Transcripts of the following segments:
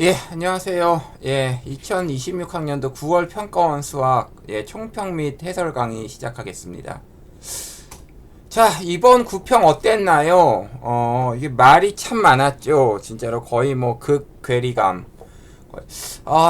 예, 안녕하세요. 예, 2026학년도 9월 평가원 수학 총평 및 해설 강의 시작하겠습니다. 자, 이번 구평 어땠나요? 이게 말이 참 많았죠. 진짜로 거의 뭐 극괴리감.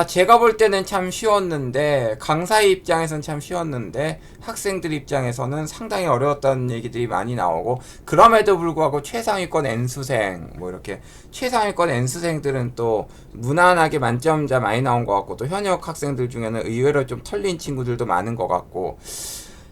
제가 볼 때는 참 쉬웠는데, 강사의 입장에서는 참 쉬웠는데, 학생들 입장에서는 상당히 어려웠다는 얘기들이 많이 나오고, 그럼에도 불구하고 최상위권 N수생, 뭐 이렇게, 최상위권 N수생들은 또 무난하게 만점자 많이 나온 것 같고, 또 현역 학생들 중에는 의외로 좀 털린 친구들도 많은 것 같고,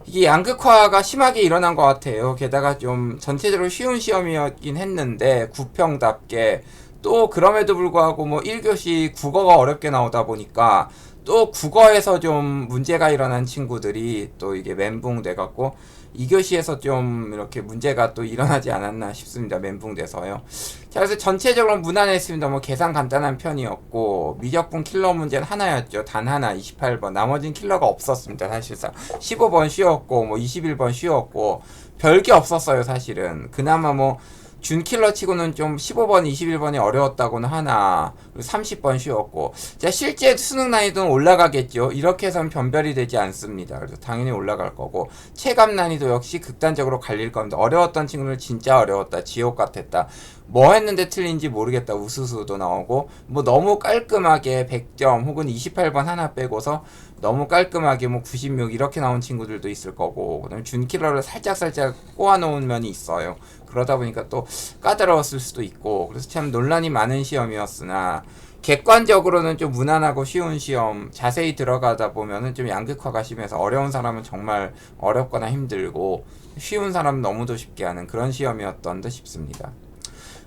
이게 양극화가 심하게 일어난 것 같아요. 게다가 좀 전체적으로 쉬운 시험이었긴 했는데, 구평답게, 또 그럼에도 불구하고 뭐 1교시 국어가 어렵게 나오다 보니까 또 국어에서 좀 문제가 일어난 친구들이 또 이게 멘붕 돼갖고 2교시에서 좀 이렇게 문제가 또 일어나지 않았나 싶습니다. 멘붕 돼서요. 자, 그래서 전체적으로 무난했습니다. 뭐 계산 간단한 편이었고 미적분 킬러 문제는 하나였죠. 단 하나 28번. 나머지는 킬러가 없었습니다. 사실상 15번 쉬웠고 뭐 21번 쉬웠고 별게 없었어요. 사실은 그나마 뭐 준킬러 치고는 좀 15번, 21번이 어려웠다고는 하나, 30번 쉬웠고. 자, 실제 수능 난이도는 올라가겠죠. 이렇게 해서는 변별이 되지 않습니다. 그래서 당연히 올라갈 거고. 체감 난이도 역시 극단적으로 갈릴 겁니다. 어려웠던 친구는 진짜 어려웠다. 지옥 같았다. 뭐 했는데 틀린지 모르겠다. 우수수도 나오고. 뭐 너무 깔끔하게 100점 혹은 28번 하나 빼고서 너무 깔끔하게 뭐 96 이렇게 나온 친구들도 있을 거고. 그다음에 준킬러를 살짝살짝 꼬아놓은 면이 있어요. 그러다 보니까 또 까다로웠을 수도 있고 그래서 참 논란이 많은 시험이었으나 객관적으로는 좀 무난하고 쉬운 시험 자세히 들어가다 보면은 좀 양극화가 심해서 어려운 사람은 정말 어렵거나 힘들고 쉬운 사람은 너무도 쉽게 하는 그런 시험이었던 듯 싶습니다.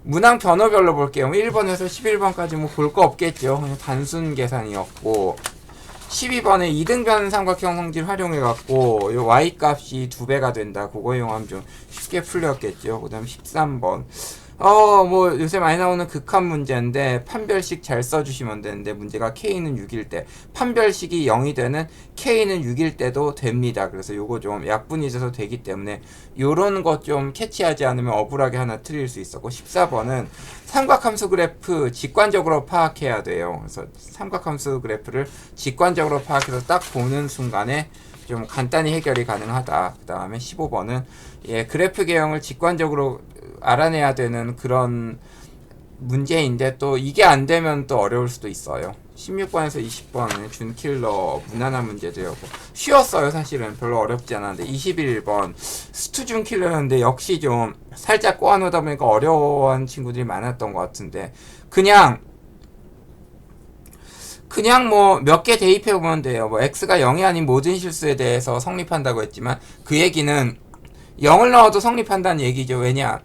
문항 변호별로 볼게요. 1번에서 11번까지 뭐 볼 거 없겠죠. 그냥 단순 계산이었고 12번에 이등변 삼각형 성질 활용해갖고 요 y값이 2배가 된다. 그거 이용하면 좀 쉽게 풀렸겠죠. 그 다음 13번 뭐 요새 많이 나오는 극한 문제인데 판별식 잘 써주시면 되는데 문제가 k는 6일 때 판별식이 0이 되는 k는 6일 때도 됩니다. 그래서 요거 좀 약분이 돼서 되기 때문에 요런 것 좀 캐치하지 않으면 억울하게 하나 틀릴 수 있었고 14번은 삼각함수 그래프 직관적으로 파악해야 돼요. 그래서 삼각함수 그래프를 직관적으로 파악해서 딱 보는 순간에 좀 간단히 해결이 가능하다. 그 다음에 15번은 그래프 개형을 직관적으로 알아내야 되는 그런 문제인데 또 이게 안 되면 또 어려울 수도 있어요. 16번에서 20번은 준킬러 무난한 문제들이었고 쉬웠어요. 사실은 별로 어렵지 않았는데 21번 스투 준킬러였는데 역시 좀 살짝 꼬아놓다 보니까 어려운 친구들이 많았던 것 같은데 그냥 뭐 몇 개 대입해 보면 돼요. 뭐 x가 0이 아닌 모든 실수에 대해서 성립한다고 했지만 그 얘기는 0을 넣어도 성립한다는 얘기죠. 왜냐?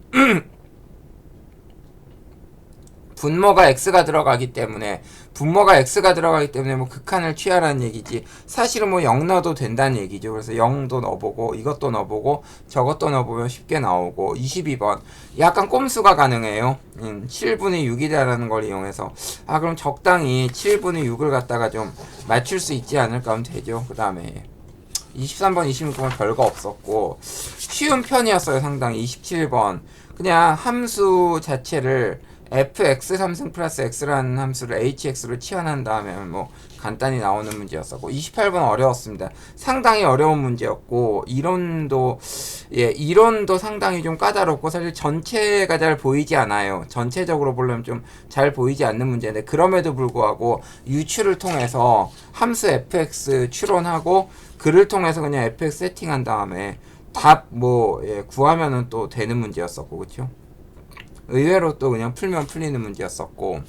분모가 x가 들어가기 때문에 뭐 극한을 취하라는 얘기지 사실은 뭐 0 넣어도 된다는 얘기죠. 그래서 0도 넣어보고 이것도 넣어보고 저것도 넣어보면 쉽게 나오고 22번 약간 꼼수가 가능해요. 7분의 6이다라는 걸 이용해서 그럼 적당히 7분의 6을 갖다가 좀 맞출 수 있지 않을까 하면 되죠. 그 다음에 23번, 26번 별거 없었고 쉬운 편이었어요. 상당히 27번 그냥 함수 자체를 fx 3승 플러스 x라는 함수를 hx로 치환한 다음에 뭐 간단히 나오는 문제였었고 28번 어려웠습니다. 상당히 어려운 문제였고 이론도 상당히 좀 까다롭고 사실 전체가 잘 보이지 않아요. 전체적으로 보려면 좀 잘 보이지 않는 문제인데 그럼에도 불구하고 유추를 통해서 함수 fx 추론하고 글을 통해서 그냥 fx 세팅한 다음에 답 구하면은 또 되는 문제였었고 그쵸? 의외로 또 그냥 풀면 풀리는 문제였었고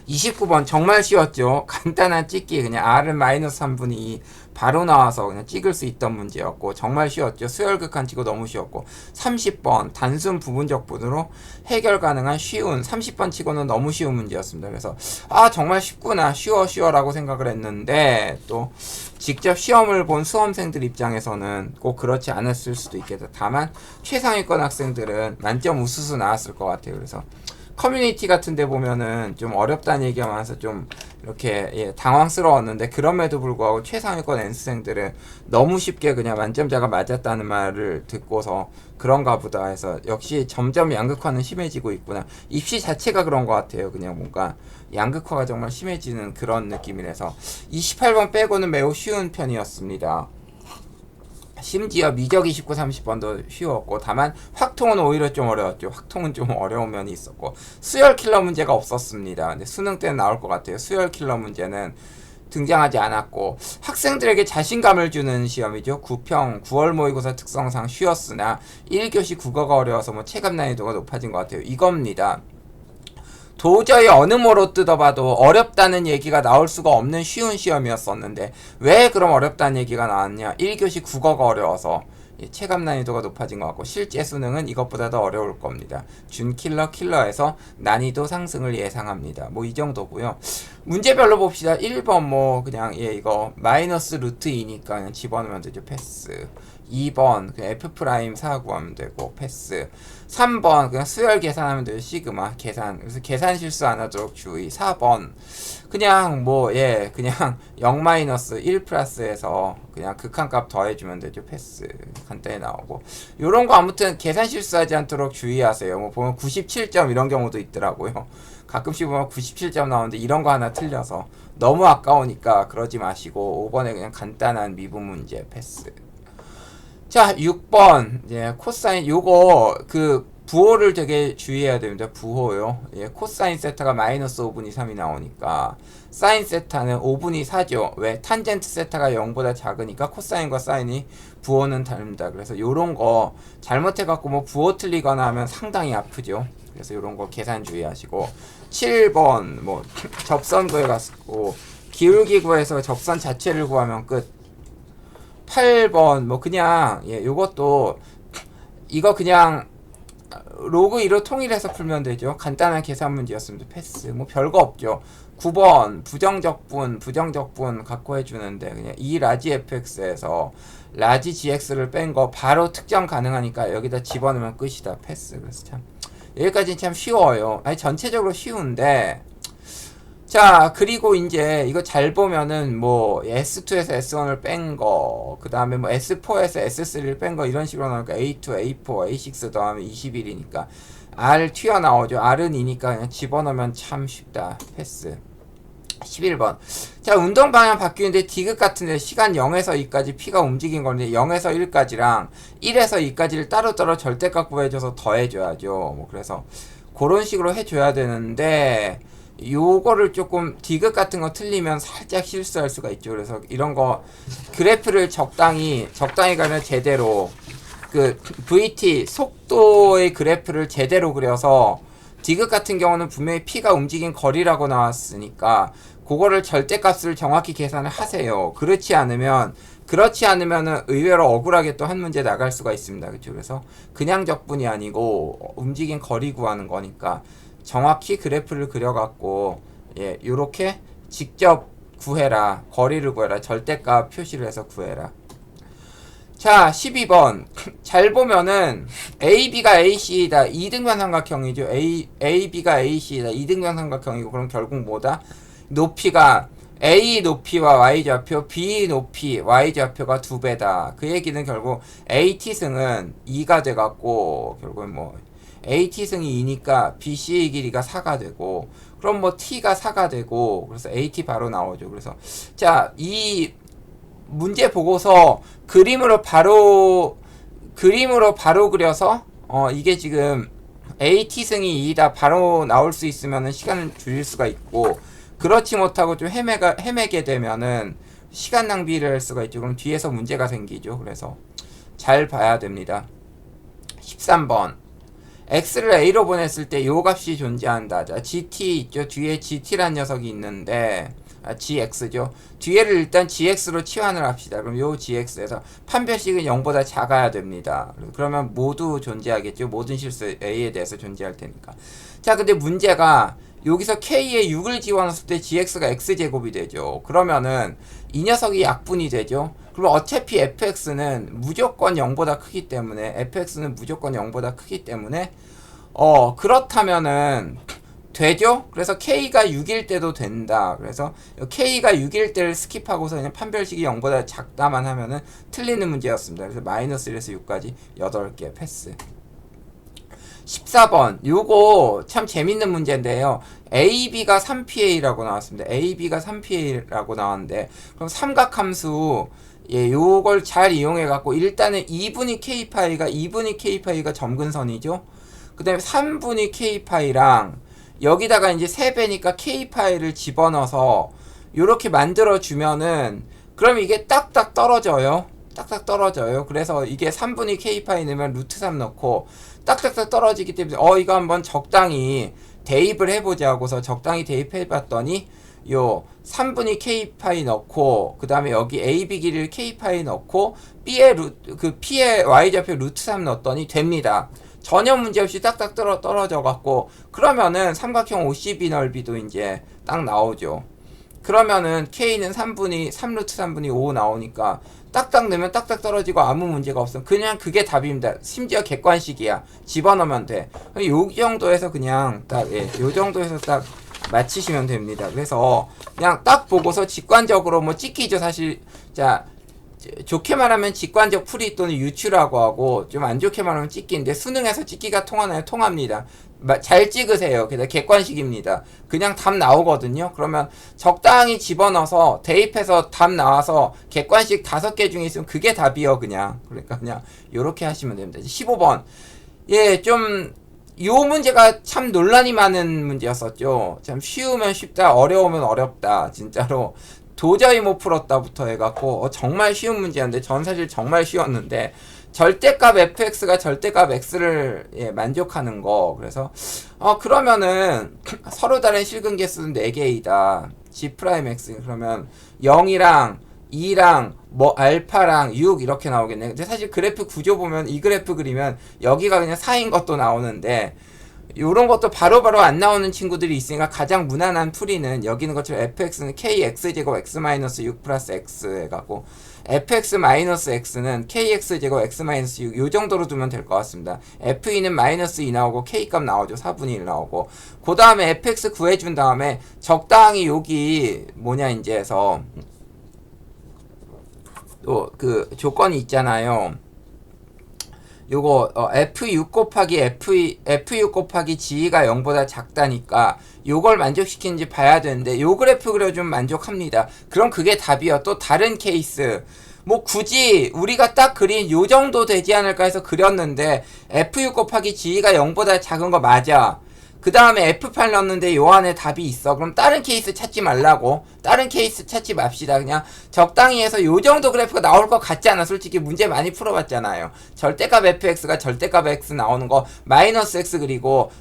29번 정말 쉬웠죠. 간단한 찍기 그냥 r은 마이너스 3분의 2 바로 나와서 그냥 찍을 수 있던 문제였고 정말 쉬웠죠. 수열극한 치고 너무 쉬웠고 30번 단순 부분적 분으로 해결 가능한 쉬운 30번 치고는 너무 쉬운 문제였습니다. 그래서 정말 쉽구나 쉬워라고 생각을 했는데 또 직접 시험을 본 수험생들 입장에서는 꼭 그렇지 않았을 수도 있겠다. 다만 최상위권 학생들은 만점 우수수 나왔을 것 같아요. 그래서 커뮤니티 같은 데 보면은 좀 어렵다는 얘기가 많아서 좀 이렇게 예, 당황스러웠는데 그럼에도 불구하고 최상위권 N수생들은 너무 쉽게 그냥 만점자가 맞았다는 말을 듣고서 그런가 보다 해서 역시 점점 양극화는 심해지고 있구나. 입시 자체가 그런 것 같아요. 그냥 뭔가 양극화가 정말 심해지는 그런 느낌이라서 28번 빼고는 매우 쉬운 편이었습니다. 심지어 미적 29, 30번도 쉬웠고 다만 확통은 오히려 좀 어려웠죠. 확통은 좀 어려운 면이 있었고 수열 킬러 문제가 없었습니다. 근데 수능 때는 나올 것 같아요. 수열 킬러 문제는 등장하지 않았고 학생들에게 자신감을 주는 시험이죠. 9평 9월 모의고사 특성상 쉬웠으나 1교시 국어가 어려워서 뭐 체감 난이도가 높아진 것 같아요. 이겁니다. 도저히 어느 모로 뜯어봐도 어렵다는 얘기가 나올 수가 없는 쉬운 시험이었었는데 왜 그럼 어렵다는 얘기가 나왔냐. 1교시 국어가 어려워서 체감 난이도가 높아진 것 같고 실제 수능은 이것보다 더 어려울 겁니다. 준킬러 킬러에서 난이도 상승을 예상합니다. 뭐 이 정도고요. 문제별로 봅시다. 1번 뭐 그냥 이거 마이너스 루트 2니까 그냥 집어넣으면 되죠. 패스. 2번 그냥 F' 사 구하면 되고 패스. 3번 그냥 수열 계산하면 돼요. 시그마 계산. 그래서 계산 실수 안 하도록 주의. 4번 그냥 뭐 그냥 0-1 플러스에서 그냥 극한값 더해주면 되죠. 패스. 간단히 나오고 요런 거 아무튼 계산 실수하지 않도록 주의하세요. 뭐 보면 97점 이런 경우도 있더라고요. 가끔씩 보면 97점 나오는데 이런 거 하나 틀려서 너무 아까우니까 그러지 마시고 5번에 그냥 간단한 미분 문제 패스. 자, 6번 코사인 요거 그 부호를 되게 주의해야 됩니다. 부호요. 코사인 세타가 마이너스 5분의 3이 나오니까 사인 세타는 5분의 4죠. 왜? 탄젠트 세타가 0보다 작으니까 코사인과 사인이 부호는 다릅니다. 그래서 요런 거 잘못해갖고 뭐 부호 틀리거나 하면 상당히 아프죠. 그래서 요런 거 계산 주의하시고 7번 뭐 접선 구해 갔고 기울기 구해서 접선 자체를 구하면 끝. 8번 뭐 그냥 요것도 이거 그냥 로그 2로 통일해서 풀면 되죠. 간단한 계산 문제였습니다. 패스. 뭐 별거 없죠. 9번 부정적분 갖고 해주는데 그냥 이 라지 fx에서 라지 gx를 뺀 거 바로 특정 가능하니까 여기다 집어넣으면 끝이다. 패스. 그래서 참 여기까지는 참 쉬워요. 아니 전체적으로 쉬운데 자 그리고 이제 이거 잘 보면은 뭐 S2에서 S1을 뺀 거 그 다음에 뭐 S4에서 S3를 뺀 거 이런 식으로 나오니까 A2, A4, A6 더하면 21이니까 R 튀어나오죠. R은 2니까 그냥 집어넣으면 참 쉽다. 패스. 11번 자 운동 방향 바뀌는데 디귿 같은데 시간 0에서 2까지 P가 움직인 건데 0에서 1까지랑 1에서 2까지를 따로따로 절대값 구해줘서 더해줘야죠. 뭐 그래서 그런 식으로 해줘야 되는데 요거를 조금 디귿 같은 거 틀리면 살짝 실수할 수가 있죠. 그래서 이런 거 그래프를 적당히 가면 제대로 그 VT 속도의 그래프를 제대로 그려서 디귿 같은 경우는 분명히 P가 움직인 거리라고 나왔으니까 그거를 절대값을 정확히 계산을 하세요. 그렇지 않으면은 의외로 억울하게 또 한 문제 나갈 수가 있습니다. 그렇죠? 그래서 그냥 적분이 아니고 움직인 거리 구하는 거니까 정확히 그래프를 그려갖고 요렇게 직접 구해라. 거리를 구해라. 절대값 표시를 해서 구해라. 자 12번 잘 보면은 AB가 AC이다. 이등변 삼각형이죠. AB가 AC이다. 이등변 삼각형이고 그럼 결국 뭐다? 높이가 A 높이와 Y좌표, B 높이, Y좌표가 2배다. 그 얘기는 결국 AT승은 2가 돼갖고 결국은 뭐 AT승이 2니까 BC의 길이가 4가 되고 그럼 뭐 T가 4가 되고 그래서 AT 바로 나오죠. 그래서 자 이 문제 보고서 그림으로 바로 그려서 이게 지금 AT승이 2다 바로 나올 수 있으면은 시간을 줄일 수가 있고 그렇지 못하고 좀 헤매게 되면은 시간 낭비를 할 수가 있죠. 그럼 뒤에서 문제가 생기죠. 그래서 잘 봐야 됩니다. 13번 x를 a로 보냈을 때 요 값이 존재한다. 자, gt 있죠. 뒤에 gt란 녀석이 있는데 gx죠. 뒤에를 일단 gx로 치환을 합시다. 그럼 요 gx에서 판별식은 0보다 작아야 됩니다. 그러면 모두 존재하겠죠. 모든 실수 a에 대해서 존재할 테니까. 자, 근데 문제가 여기서 k에 6을 집어넣었을 때 gx가 x제곱이 되죠. 그러면은 이 녀석이 약분이 되죠. 그럼 어차피 fx는 무조건 0보다 크기 때문에 그렇다면은 되죠? 그래서 K가 6일 때도 된다. 그래서 K가 6일 때를 스킵하고서 그냥 판별식이 0보다 작다만 하면은 틀리는 문제였습니다. 그래서 마이너스 1에서 6까지 8개 패스. 14번. 요거 참 재밌는 문제인데요. AB가 3PA라고 나왔습니다. AB가 3PA라고 나왔는데, 그럼 삼각함수, 예, 요걸 잘 이용해갖고, 일단은 2분의 K파이가 점근선이죠? 그 다음에 3분의 K파이랑, 여기다가 이제 3배니까 K파이를 집어넣어서, 요렇게 만들어주면은, 그럼 이게 딱딱 떨어져요. 딱딱 떨어져요. 그래서 이게 3분의 K파이 넣으면 루트 3 넣고, 딱딱딱 떨어지기 때문에 이거 한번 적당히 대입을 해보자 하고서 적당히 대입해봤더니 요 3분의 K파이 넣고 그 다음에 여기 AB 길이를 K파이 넣고 B의 P의 Y좌표 루트 3 넣었더니 됩니다. 전혀 문제없이 딱딱 떨어져 갖고 그러면은 삼각형 OCB 넓이도 이제 딱 나오죠. 그러면은 K는 3루트 3분의 5 나오니까 딱딱 넣으면 딱딱 떨어지고 아무 문제가 없어. 그냥 그게 답입니다. 심지어 객관식이야. 집어넣으면 돼. 요 정도에서 그냥 딱, 예, 요 정도에서 딱 맞히시면 됩니다. 그래서 그냥 딱 보고서 직관적으로 뭐 찍기죠, 사실. 자, 좋게 말하면 직관적 풀이 또는 유추라고 하고, 좀 안 좋게 말하면 찍기인데, 수능에서 찍기가 통하나요? 통합니다. 잘 찍으세요. 그래서 객관식입니다. 그냥 답 나오거든요. 그러면 적당히 집어넣어서 대입해서 답 나와서 객관식 5개 중에 있으면 그게 답이요. 그러니까 그냥 요렇게 하시면 됩니다. 15번. 예, 좀 요 문제가 참 논란이 많은 문제였었죠. 참 쉬우면 쉽다, 어려우면 어렵다. 진짜로 도저히 못 풀었다부터 해갖고 정말 쉬운 문제였는데, 전 사실 정말 쉬웠는데, 절대값 fx가 절대값 x를, 예, 만족하는 거. 그래서 그러면은 서로 다른 실근 개수는 4개이다. g'x 그러면 0이랑 2랑 뭐 알파랑 6 이렇게 나오겠네. 근데 사실 그래프 구조 보면 이 그래프 그리면 여기가 그냥 4인 것도 나오는데, 요런 것도 바로바로 안 나오는 친구들이 있으니까 가장 무난한 풀이는 여기 있는 것처럼 fx는 kx제곱 x-6 플러스 x 해갖고 fx-x는 kx제곱 x-6 요 정도로 두면 될 것 같습니다. f2는 마이너스 2 나오고 k값 나오죠. 4분의 1 나오고, 그 다음에 fx 구해준 다음에 적당히 여기 뭐냐 이제 해서 또 그 조건이 있잖아요. 요거 F6 곱하기 F6 곱하기 G가 0보다 작다니까 요걸 만족시키는지 봐야 되는데, 요 그래프 그려주면 만족합니다. 그럼 그게 답이요. 또 다른 케이스 뭐 굳이 우리가 딱 그린 요 정도 되지 않을까 해서 그렸는데 F6 곱하기 G가 0보다 작은 거 맞아. 그 다음에 F8 넣었는데 요 안에 답이 있어. 그럼 다른 케이스 찾지 말라고. 다른 케이스 찾지 맙시다. 그냥 적당히 해서 요 정도 그래프가 나올 것 같지 않아? 솔직히 문제 많이 풀어봤잖아요. 절대값 fx가 절대값 x 나오는 거 마이너스 x 그리고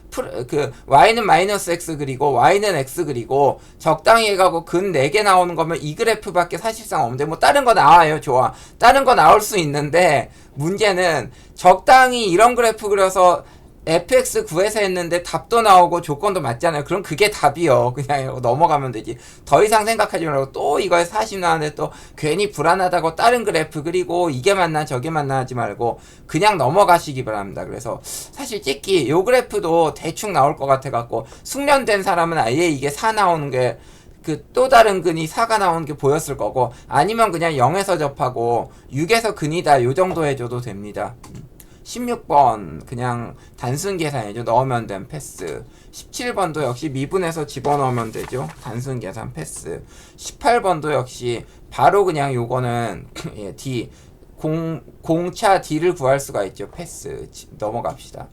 y는 마이너스 x 그리고 y는 x 그리고 적당히 해가고 근 4개 나오는 거면 이 그래프밖에 사실상 없는데, 뭐 다른 거 나와요. 좋아. 다른 거 나올 수 있는데 문제는 적당히 이런 그래프 그려서 fx 구해서 했는데 답도 나오고 조건도 맞잖아요. 그럼 그게 답이요. 그냥 넘어가면 되지. 더 이상 생각하지 말고 또 이거에 40 나왔는데 또 괜히 불안하다고 다른 그래프 그리고 이게 맞나 저게 맞나 하지 말고 그냥 넘어가시기 바랍니다. 그래서 사실 찍기 요 그래프도 대충 나올 것 같아갖고 숙련된 사람은 아예 이게 4 나오는 게 또 다른 근이 4가 나오는 게 보였을 거고, 아니면 그냥 0에서 접하고 6에서 근이다 요 정도 해줘도 됩니다. 16번 그냥 단순 계산이죠. 넣으면 된 패스. 17번도 역시 미분해서 집어넣으면 되죠. 단순 계산 패스. 18번도 역시 바로 그냥 요거는 예, D 공차 D를 구할 수가 있죠. 패스. 넘어갑시다.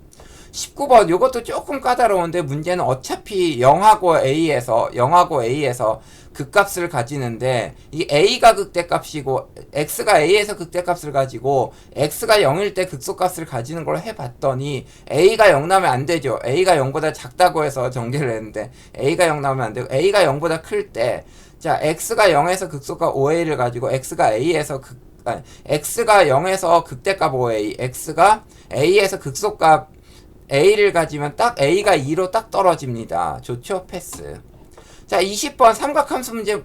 19번 요것도 조금 까다로운데, 문제는 어차피 0하고 A에서 극값을 가지는데, 이 A가 극대값이고 X가 A에서 극대값을 가지고 X가 0일 때 극소값을 가지는 걸 해봤더니 A가 0 나오면 안 되죠. A가 0보다 작다고 해서 전개를 했는데 A가 0 나오면 안 되고, A가 0보다 클 때, 자, X가 0에서 극소값 5A를 가지고 X가 0에서 극대값 5A, X가 A에서 극소값 A를 가지면 딱 A가 2로 딱 떨어집니다. 좋죠? 패스. 자, 20번 삼각함수 문제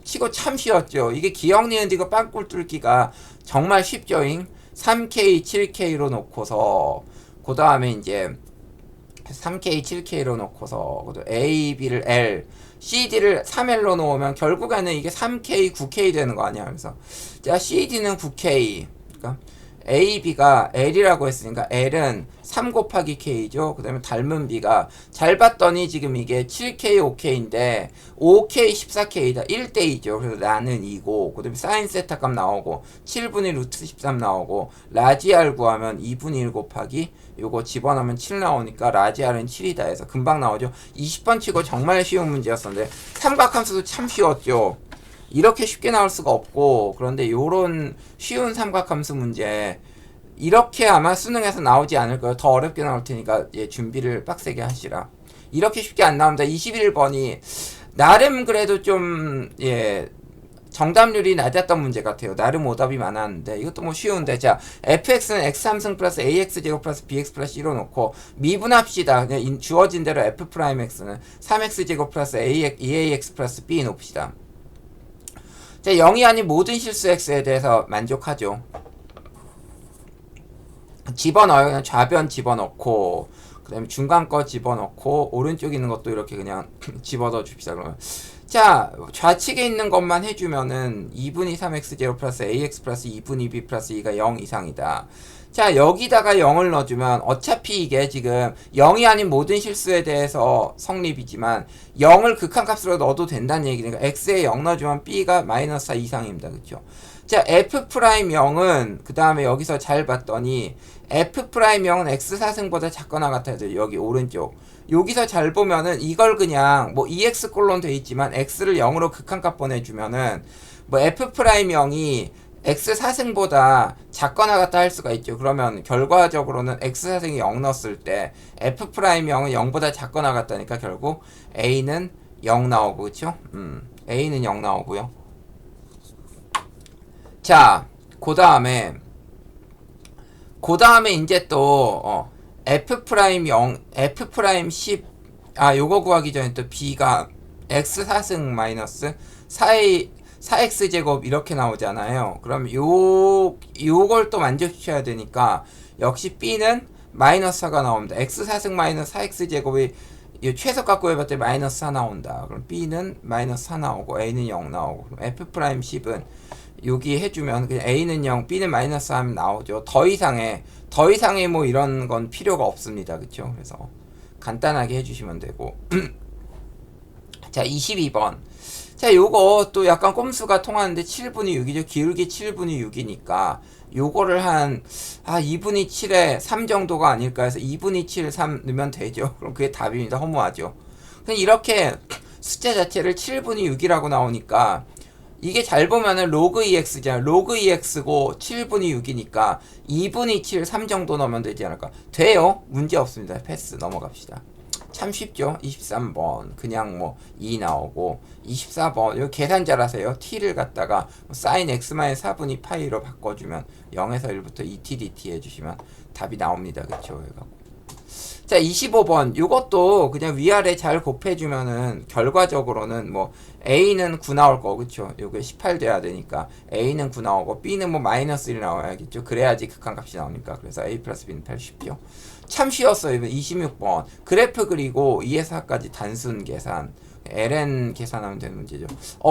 치고 참 쉬웠죠. 이게 기억, 니은, 디귿 빵꿀 뚫기가 정말 쉽죠잉. 3K, 7K로 놓고서 그 다음에 이제 3K, 7K로 놓고서 A, B를 L, CD를 3L로 놓으면 결국에는 이게 3K, 9K 되는 거 아니야. 그래서 자, CD는 9K. 그러니까 A, B가 L이라고 했으니까 L은 3 곱하기 K죠. 그 다음에 닮은 B가 잘 봤더니 지금 이게 7K, 5K인데 5K, 14K다. 1대2죠. 그래서 나는 2고 그 다음에 사인 세타 값 나오고 7분의 루트 13 나오고 라지알 구하면 2분의 1 곱하기 요거 집어넣으면 7 나오니까 라지알은 7이다 해서 금방 나오죠. 20번 치고 정말 쉬운 문제였었는데 삼각함수도 참 쉬웠죠. 이렇게 쉽게 나올 수가 없고, 그런데 요런 쉬운 삼각함수 문제 이렇게 아마 수능에서 나오지 않을 거예요. 더 어렵게 나올 테니까 예, 준비를 빡세게 하시라. 이렇게 쉽게 안 나옵니다. 21번이 나름 그래도 좀 예, 정답률이 낮았던 문제 같아요. 나름 오답이 많았는데 이것도 뭐 쉬운데, 자, fx는 x3승 플러스 ax제곱 플러스 bx 플러스 1로 놓고 미분합시다. 그냥 주어진 대로 f'x는 3x제곱 플러스 2ax 플러스 b 놓읍시다. 자, 0이 아닌 모든 실수 x에 대해서 만족하죠. 집어넣어요. 그냥 좌변 집어넣고, 그 다음에 중간 거 집어넣고, 오른쪽에 있는 것도 이렇게 그냥 집어넣어 줍시다. 그러면. 자, 좌측에 있는 것만 해주면은 2분의 3x0 플러스 ax 플러스 2분의 b 플러스 2가 0 이상이다. 자, 여기다가 0을 넣어주면 어차피 이게 지금 0이 아닌 모든 실수에 대해서 성립이지만 0을 극한값으로 넣어도 된다는 얘기니까 x에 0 넣어주면 b가 마이너스 4 이상입니다. 그쵸? 자, f'0은 그 다음에 여기서 잘 봤더니 f'0은 x4승보다 작거나 같아야 돼요. 여기 오른쪽. 여기서 잘 보면은 이걸 그냥 뭐 2x 돼 있지만 x를 0으로 극한값 보내주면은 뭐 f'0이 x4승보다 작거나 같다 할 수가 있죠. 그러면 결과적으로는 x4승이 0 넣었을 때 f'0은 0보다 작거나 같다니까 결국 a는 0 나오고, 그쵸? a는 0 나오고요. 자, 그 다음에 이제 또 f'0, f'10, 요거 구하기 전에 또 b가 x4승 마이너스 4x제곱 이렇게 나오잖아요. 그럼 요걸 또 만족시켜야 되니까 역시 b는 마이너스 4가 나옵니다. x4승 마이너스 4x제곱이 최소값 구해봤더니 마이너스 4 나온다. 그럼 b는 마이너스 4 나오고 a는 0 나오고, 그럼 f'10은 여기 해주면 그냥 a는 0, b는 마이너스 하면 나오죠. 더 이상의 뭐 이런 건 필요가 없습니다. 그쵸? 그래서 간단하게 해주시면 되고. 자, 22번. 자, 요거 또 약간 꼼수가 통하는데 7분의 6이죠. 기울기 7분의 6이니까 요거를 한 2분의 7에 3 정도가 아닐까 해서 2분의 7, 3 넣으면 되죠. 그럼 그게 답입니다. 허무하죠. 그냥 이렇게 숫자 자체를 7분의 6이라고 나오니까 이게 잘 보면은 로그 EX잖아. 로그 EX고 7분의 6이니까 2분의 7, 3 정도 넣으면 되지 않을까. 돼요. 문제 없습니다. 패스 넘어갑시다. 참 쉽죠. 23번 그냥 뭐 2 나오고, 24번 이거 계산 잘하세요. t를 갖다가 sin x-4분의 파이로 바꿔주면 0에서 1부터 2t dt 해주시면 답이 나옵니다. 그쵸? 자, 25번 요것도 그냥 위아래 잘 곱해주면은 결과적으로는 뭐 a는 9 나올 거, 그쵸? 요게 18 돼야 되니까 a는 9 나오고 b는 뭐 마이너스 1 나와야겠죠. 그래야지 극한값이 나오니까. 그래서 a 플러스 b는 8 쉽죠. 참 쉬웠어요. 26번 그래프 그리고 2에서 4까지 단순 계산 ln 계산하면 되는 문제죠.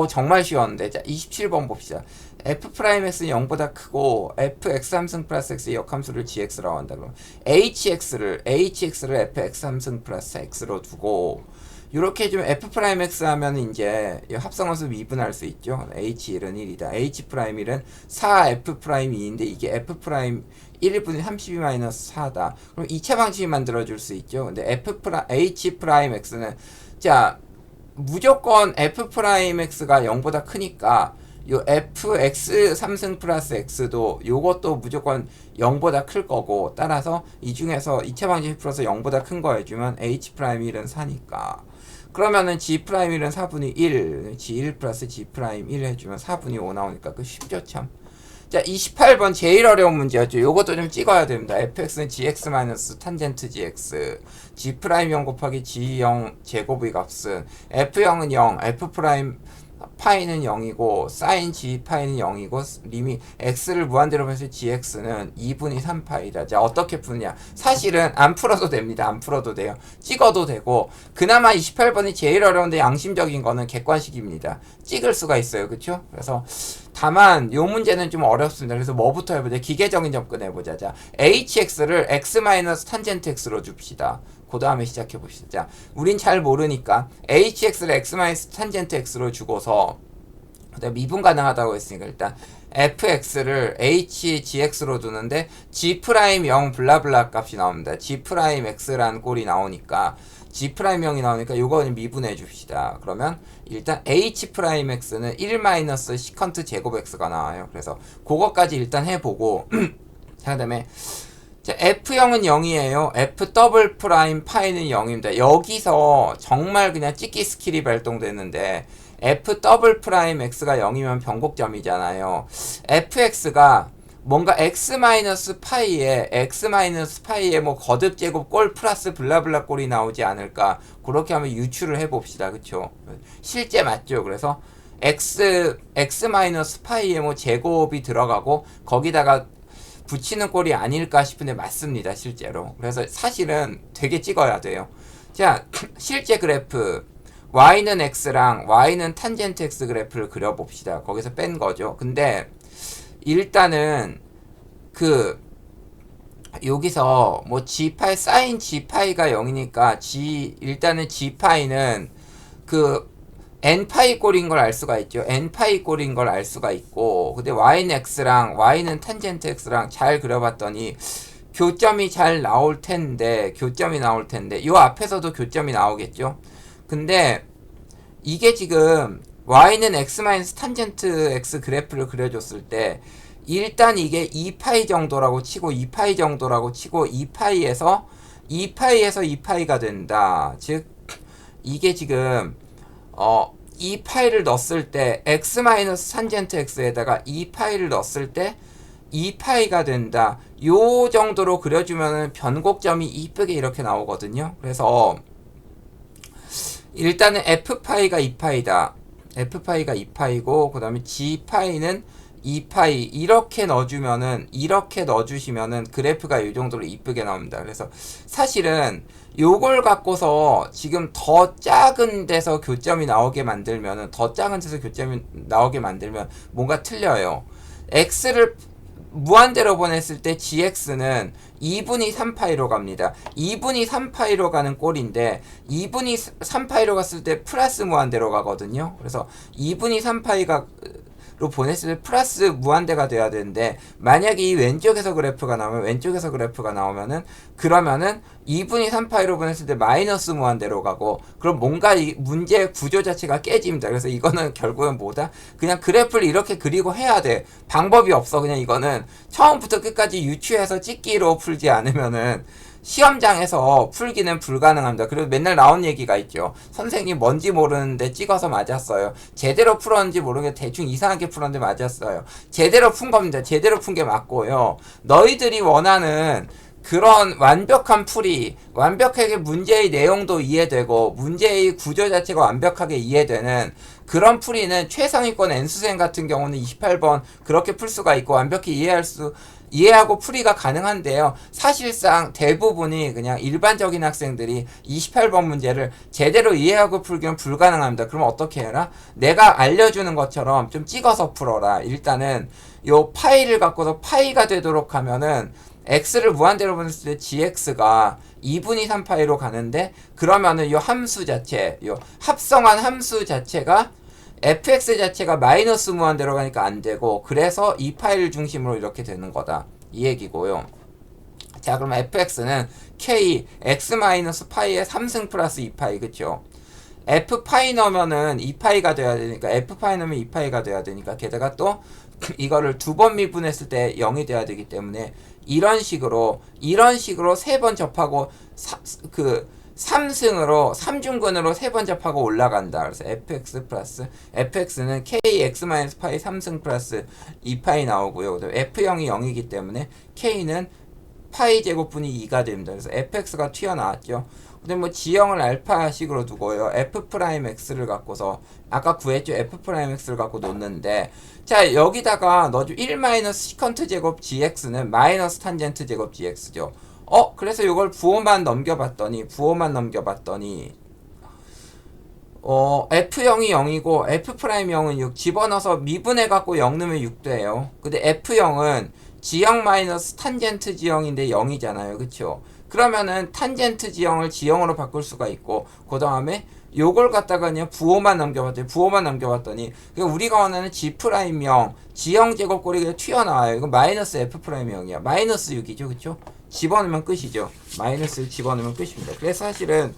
정말 쉬웠는데. 자, 27번 봅시다. f'x는 0보다 크고 fx3승 플러스 x의 역함수를 gx라고 한다. 그럼 hx를 fx3승 플러스 x로 두고 이렇게 해주면 f'x 하면 이제 합성함수 미분할 수 있죠. h1은 1이다. h'1은 4f'2인데 이게 f' 1분의 32-4다. 그럼 2차 방식이 만들어줄 수 있죠. 근데 h'x는 자, 무조건 f'x가 0보다 크니까 요 fx 3승 플러스 x도 요것도 무조건 0보다 클 거고, 따라서 이 중에서 2차 방식 풀어서 0보다 큰 거 해주면 h'1은 4니까 그러면은 g'1은 4분의 1, g1 플러스 g'1 해주면 4분의 5 나오니까 그 쉽죠 참. 자, 28번 제일 어려운 문제였죠. 요것도 좀 찍어야 됩니다. fx는 gx 마이너스 탄젠트 gx, g'0 곱하기 g0 제곱의 값은 f0은 0, f' 파이는 0이고 사인 g 파이는 0이고 리미 x를 무한대로 보면서 gx는 2분의 3파이다. 자, 어떻게 푸느냐? 사실은 안 풀어도 됩니다. 안 풀어도 돼요. 찍어도 되고, 그나마 28번이 제일 어려운데 양심적인 거는 객관식입니다. 찍을 수가 있어요. 그쵸? 그래서 다만 요 문제는 좀 어렵습니다. 그래서 뭐부터 해보자? 기계적인 접근해보자. 자, hx를 x 마이너스 탄젠트 x로 줍시다. 그 다음에 시작해봅시다. 자, 우린 잘 모르니까 hx를 x 마이너스 탄젠트 x로 주고서 그다음 미분 가능하다고 했으니까 일단 fx를 hgx로 두는데 g'0 블라블라 값이 나옵니다. g'x라는 꼴이 나오니까 g'0이 나오니까 요거는 미분해 줍시다. 그러면 일단 h'x는 1 시컨트 제곱 x가 나와요. 그래서 그거까지 일단 해보고 자, 그다음에 자, F0은 0이에요. F 더블 프라임 파이는 0입니다. 여기서 정말 그냥 찍기 스킬이 발동되는데 F 더블 프라임 X가 0이면 변곡점이잖아요. FX가 뭔가 X 마이너스 파이에 뭐 거듭 제곱 꼴 플러스 블라블라 꼴이 나오지 않을까. 그렇게 하면 유추를 해봅시다. 그쵸? 실제 맞죠? 그래서 X 마이너스 파이에 뭐 제곱이 들어가고 거기다가 붙이는 꼴이 아닐까 싶은데 맞습니다. 실제로. 그래서 사실은 되게 찍어야 돼요. 자, 실제 그래프 y는 x랑 y는 탄젠트 x 그래프를 그려봅시다. 거기서 뺀 거죠. 근데 일단은 여기서 뭐 g파이 사인 g파이가 0이니까 일단은 g파이는 n파이 꼴인 걸 알 수가 있죠. n파이 꼴인 걸 알 수가 있고, 근데 y는 x랑 y는 탄젠트 x랑 잘 그려봤더니 교점이 잘 나올 텐데, 요 앞에서도 교점이 나오겠죠. 근데 이게 지금 y는 x 마이너스 탄젠트 x 그래프를 그려줬을 때 일단 이게 2파이 정도라고 치고 2파이에서 2파이가 된다. 즉 이게 지금 2파이를 넣었을 때 x 마이너스 탄젠트 x에다가 2파이를 넣었을 때 2파이가 된다. 요 정도로 그려주면은 변곡점이 이쁘게 이렇게 나오거든요. 그래서 일단은 f파이가 2파이다. f파이가 2파이고 그 다음에 g파이는 2파이 이렇게 넣어주시면은 그래프가 이 정도로 이쁘게 나옵니다. 그래서 사실은 요걸 갖고서 지금 더 작은 데서 교점이 나오게 만들면 뭔가 틀려요. x를 무한대로 보냈을 때 gx는 2분의 3파이로 갑니다. 2분의 3파이로 가는 꼴인데 2분의 3파이로 갔을 때 플러스 무한대로 가거든요. 그래서 2분의 3파이가 로 보냈을 때 플러스 무한대가 돼야 되는데 만약에 이 왼쪽에서 그래프가 나오면은 그러면은 2분의 3파이로 보냈을 때 마이너스 무한대로 가고 그럼 뭔가 이 문제의 구조 자체가 깨집니다. 그래서 이거는 결국은 뭐다? 그냥 그래프를 이렇게 그리고 해야 돼. 방법이 없어. 그냥 이거는 처음부터 끝까지 유추해서 찍기로 풀지 않으면은 시험장에서 풀기는 불가능합니다. 그리고 맨날 나온 얘기가 있죠. 선생님 뭔지 모르는데 찍어서 맞았어요. 제대로 풀었는지 모르게 대충 이상하게 풀었는데 맞았어요. 제대로 푼 겁니다. 제대로 푼 게 맞고요. 너희들이 원하는 그런 완벽한 풀이, 완벽하게 문제의 내용도 이해되고 문제의 구조 자체가 완벽하게 이해되는 그런 풀이는 최상위권 N수생 같은 경우는 28번 그렇게 풀 수가 있고 완벽히 이해하고 풀이가 가능한데요. 사실상 대부분이 그냥 일반적인 학생들이 28번 문제를 제대로 이해하고 풀기는 불가능합니다. 그럼 어떻게 해라? 내가 알려주는 것처럼 좀 찍어서 풀어라. 일단은 요 파이를 갖고서 파이가 되도록 하면은 x를 무한대로 보냈을 때 gx가 2분의 3파이로 가는데 그러면은 요 함수 자체, 요 합성한 함수 자체가 fx 자체가 마이너스 무한대로 가니까 안 되고 그래서 이 파이를 중심으로 이렇게 되는 거다. 이 얘기고요. 자, 그럼 fx는 k x 마이너스 파이의 3승 플러스 2파이 그쵸? f파이 넣으면은 2파이가 돼야 되니까 f파이 넣으면 2파이가 돼야 되니까 게다가 또 이거를 두 번 미분했을 때 0이 돼야 되기 때문에 이런 식으로 세 번 접하고 3승근으로 3번 접하고 올라간다. 그래서 fx 플러스 fx는 kx 마이너스 파이 3승 플러스 2파이 나오고요. f0이 0이기 때문에 k는 파이 제곱분이 2가 됩니다. 그래서 fx가 튀어나왔죠. 근데 뭐 지형을 알파식으로 두고요. f 프라임 x를 갖고서 아까 구했죠. f 프라임 x를 갖고 놓는데 자 여기다가 넣어줘. 1 마이너스 시컨트 제곱 gx는 마이너스 탄젠트 제곱 gx죠. 그래서 이걸 부호만 넘겨봤더니 F0이 0이고 F'0은 6 집어넣어서 미분해갖고 0 넣으면 6 돼요. 근데 F0은 지형 마이너스 탄젠트 지형인데 0이잖아요. 그쵸? 그러면은 탄젠트 지형을 지형으로 바꿀 수가 있고 그 다음에 요걸 갖다가 그냥 부호만 넘겨봤더니 우리가 원하는 G'0 지형 제곱꼴이 그냥 튀어나와요. 이거 마이너스 F'0이야. 마이너스 6이죠. 그쵸? 집어넣으면 끝이죠. 마이너스 6 집어넣으면 끝입니다. 그래서 사실은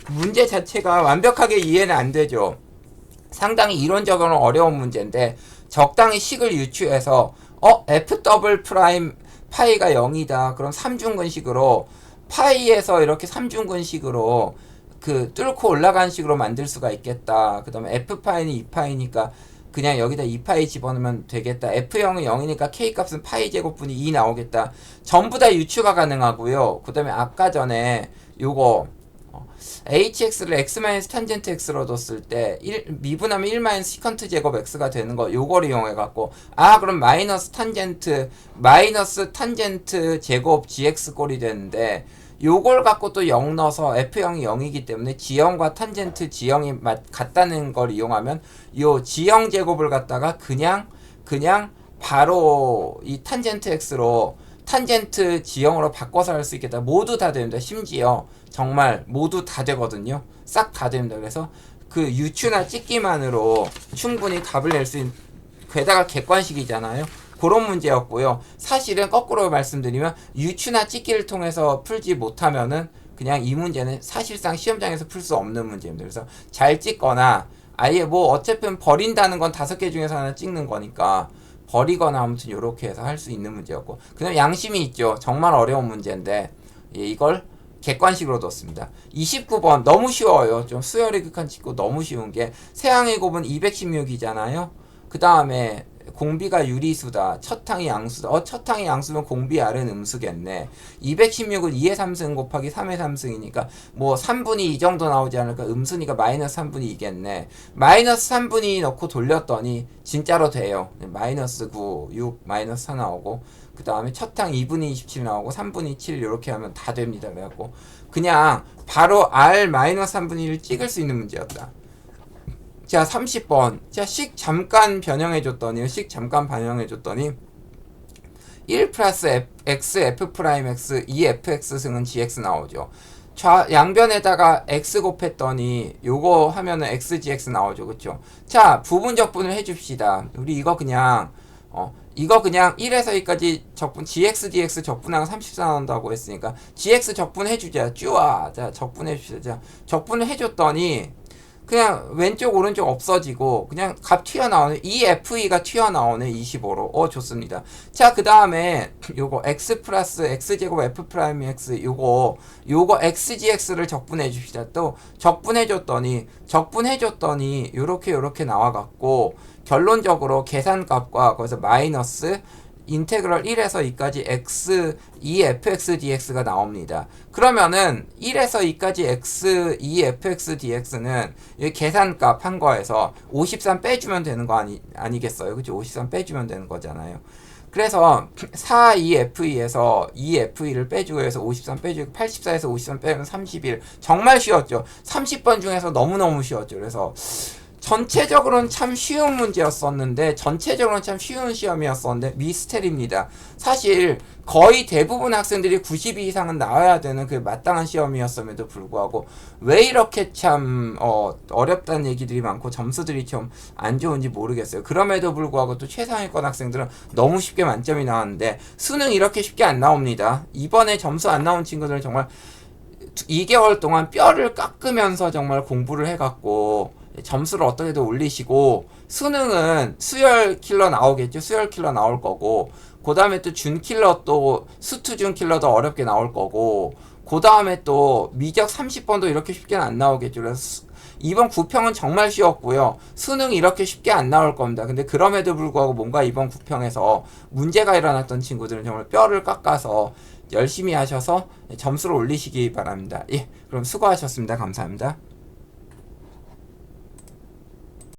문제 자체가 완벽하게 이해는 안 되죠. 상당히 이론적으로 어려운 문제인데 적당히 식을 유추해서 f 더블 프라임 파이가 0이다. 그럼 3중근식으로 파이에서 이렇게 3중근식으로 그 뚫고 올라간 식으로 만들 수가 있겠다. 그 다음에 f파이는 2파이니까 그냥 여기다 2파이 집어넣으면 되겠다. f0은 0이니까 k값은 파이 제곱분이 2 나오겠다. 전부 다 유추가 가능하고요. 그 다음에 아까 전에 요거 hx를 x 탄젠트 x로 뒀을 때 미분하면 1 시컨트 제곱 x가 되는 거 요걸 이용해 갖고 그럼 마이너스 탄젠트 제곱 gx 꼴이 되는데 요걸 갖고 또 0 넣어서 f0이 0이기 때문에 지형과 탄젠트 지형이 같다는 걸 이용하면 요 지형 제곱을 갖다가 그냥 바로 이 탄젠트 x로 탄젠트 지형으로 바꿔서 할 수 있겠다. 모두 다 됩니다. 심지어 정말 모두 다 되거든요. 싹 다 됩니다. 그래서 그 유추나 찍기만으로 충분히 답을 낼 수 있는, 게다가 객관식이잖아요. 그런 문제였고요. 사실은 거꾸로 말씀드리면 유추나 찍기를 통해서 풀지 못하면은 그냥 이 문제는 사실상 시험장에서 풀 수 없는 문제입니다. 그래서 잘 찍거나 아예 뭐 어차피 버린다는 건 5개 중에서 하나 찍는 거니까 버리거나 아무튼 요렇게 해서 할 수 있는 문제였고, 그 다음에 양심이 있죠. 정말 어려운 문제인데 이걸 객관식으로 뒀습니다. 29번 너무 쉬워요. 좀 수열의 극한 찍고 너무 쉬운 게 세항의 곱은 216이잖아요. 그 다음에 공비가 유리수다. 첫항이 양수다. 첫항이 양수면 공비 R은 음수겠네. 216은 2의 3승 곱하기 3의 3승이니까 뭐 3분의 2 정도 나오지 않을까. 음수니까 마이너스 3분의 2겠네. 마이너스 3분의 2 넣고 돌렸더니 진짜로 돼요. 마이너스 9, 6, 마이너스 4 나오고 그 다음에 첫항 2분의 27 나오고 3분의 7 이렇게 하면 다 됩니다. 그래갖고 그냥 바로 R 마이너스 3분의 1을 찍을 수 있는 문제였다. 자 30번 자 식 잠깐 변형해줬더니 1 플러스 x f 프라임 x 2 fx 승은 gx 나오죠. 양변에다가 x 곱했더니 요거 하면은 x gx 나오죠. 그쵸? 자 부분적분을 해줍시다. 우리 이거 그냥 1에서 2까지 적분 gx dx 적분하고 34 나온다고 했으니까 gx 적분해주자. 자 적분해줍시다. 자 적분을 해줬더니 그냥 왼쪽 오른쪽 없어지고 그냥 값 튀어나오는 EFE가 튀어나오는 25로 좋습니다. 자 그 다음에 요거 x 플러스 x제곱 f 프라임 x 요거 xgx를 적분해 줍시다. 또 적분해줬더니 요렇게 나와갖고 결론적으로 계산값과 거기서 마이너스 인테그럴 1에서 2까지 x 2fx dx가 나옵니다. 그러면은 1에서 2까지 x 2fx dx는 이 계산값 한 거에서 53 빼주면 되는 거 아니겠어요? 그죠? 53 빼주면 되는 거잖아요. 그래서 4 2FE에서 2FE를 빼주고 해서 53 빼주고 84에서 53 빼면 31. 정말 쉬웠죠. 30번 중에서 너무너무 쉬웠죠. 그래서 전체적으로는 참 쉬운 문제였었는데 전체적으로는 참 쉬운 시험이었었는데 미스테리입니다. 사실 거의 대부분 학생들이 92 이상은 나와야 되는 그 마땅한 시험이었음에도 불구하고 왜 이렇게 참 어렵다는 얘기들이 많고 점수들이 좀 안 좋은지 모르겠어요. 그럼에도 불구하고 또 최상위권 학생들은 너무 쉽게 만점이 나왔는데 수능 이렇게 쉽게 안 나옵니다. 이번에 점수 안 나온 친구들은 정말 2개월 동안 뼈를 깎으면서 정말 공부를 해갖고 점수를 어떻게든 올리시고 수능은 수열 킬러 나오겠죠. 수열 킬러 나올 거고 그 다음에 또 준 킬러 또 수투준 킬러도 어렵게 나올 거고 그 다음에 또 미적 30번도 이렇게 쉽게는 안 나오겠죠. 그래서 이번 9평은 정말 쉬웠고요. 수능 이렇게 쉽게 안 나올 겁니다. 근데 그럼에도 불구하고 뭔가 이번 9평에서 문제가 일어났던 친구들은 정말 뼈를 깎아서 열심히 하셔서 점수를 올리시기 바랍니다. 예, 그럼 수고하셨습니다. 감사합니다.